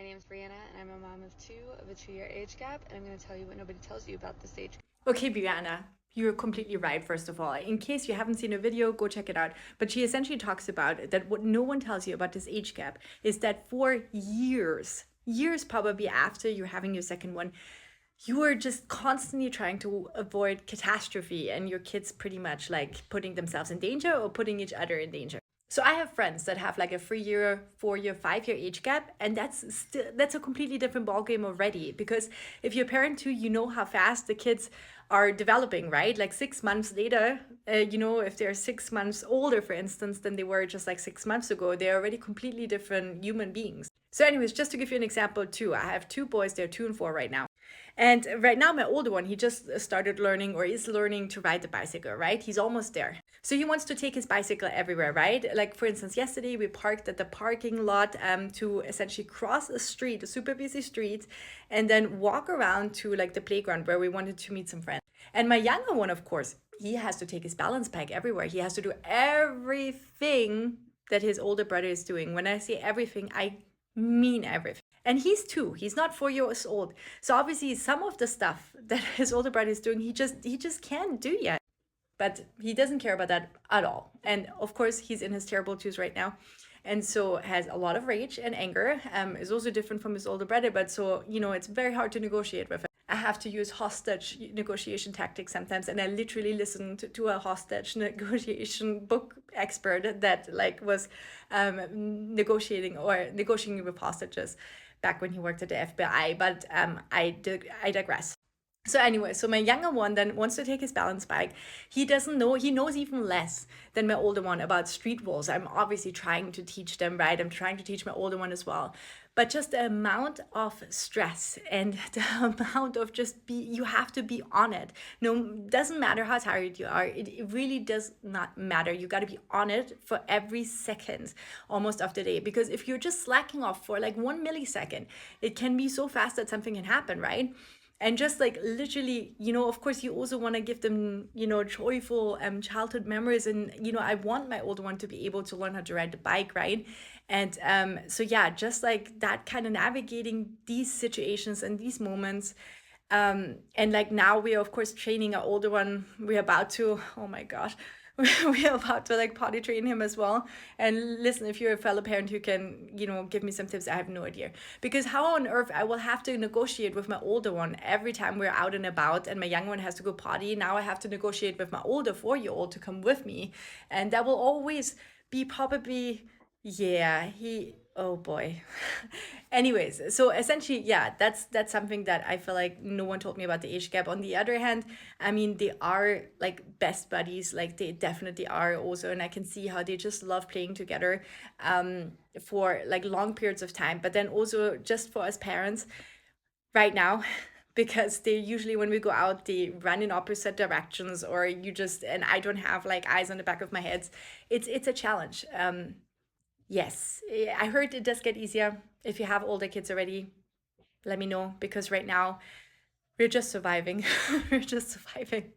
My name's Brianna, and I'm a mom of two of a 2-year age gap, and I'm going to tell you what nobody tells you about this age. Okay, Brianna, you're completely right, first of all. In case you haven't seen a video, go check it out. But she essentially talks about that what no one tells you about this age gap is that for years probably after you're having your second one, you are just constantly trying to avoid catastrophe and your kids pretty much like putting themselves in danger or putting each other in danger. So I have friends that have like a 3-year, 4-year, 5-year age gap, and that's a completely different ballgame already. Because if you're a parent too, you know how fast the kids are developing, right? Like 6 months later, if they're 6 months older, for instance, than they were just like 6 months ago, they're already completely different human beings. So, anyways, just to give you an example too, I have two boys. They're 2 and 4 right now. And right now, my older one, he just started learning or is learning to ride the bicycle, right? He's almost there. So he wants to take his bicycle everywhere, right? Like, for instance, yesterday we parked at the parking lot to essentially cross a street, a super busy street, and then walk around to like the playground where we wanted to meet some friends. And my younger one, of course, he has to take his balance bike everywhere. He has to do everything that his older brother is doing. When I say everything, I mean everything. And he's two. He's not 4 years old. So obviously some of the stuff that his older brother is doing, he just can't do yet. But he doesn't care about that at all. And of course, he's in his terrible twos right now. And so has a lot of rage and anger. Is also different from his older brother, but so it's very hard to negotiate with him. I have to use hostage negotiation tactics sometimes, and I literally listened to a hostage negotiation book expert that like was negotiating with hostages back when he worked at the FBI. But I digress. So anyway, so my younger one then wants to take his balance bike. He doesn't know, he knows even less than my older one about street rules. I'm obviously trying to teach them, right? I'm trying to teach my older one as well. But just the amount of stress and the amount of you have to be on it. No, doesn't matter how tired you are. It really does not matter. You got to be on it for every second almost of the day. Because if you're just slacking off for like 1 millisecond, it can be so fast that something can happen, right? And just like literally, of course you also want to give them joyful childhood memories. And I want my older one to be able to learn how to ride the bike, right? And so yeah, just like that, kind of navigating these situations and these moments. And like now we are of course training our older one. We're about to, oh my god, we're about to like potty train him as well. And listen, if you're a fellow parent who can give me some tips, I have no idea. Because how on earth I will have to negotiate with my older one every time we're out and about and my young one has to go potty. Now I have to negotiate with my older 4-year-old to come with me, and that will always be probably, yeah, oh boy. Anyways, so essentially, yeah, that's something that I feel like no one told me about the age gap. On the other hand, I mean, they are like best buddies, like they definitely are also, and I can see how they just love playing together for like long periods of time. But then also just for us parents right now, because they usually when we go out they run in opposite directions, or and I don't have like eyes on the back of my head. It's a challenge. Yes, I heard it does get easier if you have older kids already. Let me know, because right now we're just surviving. We're just surviving.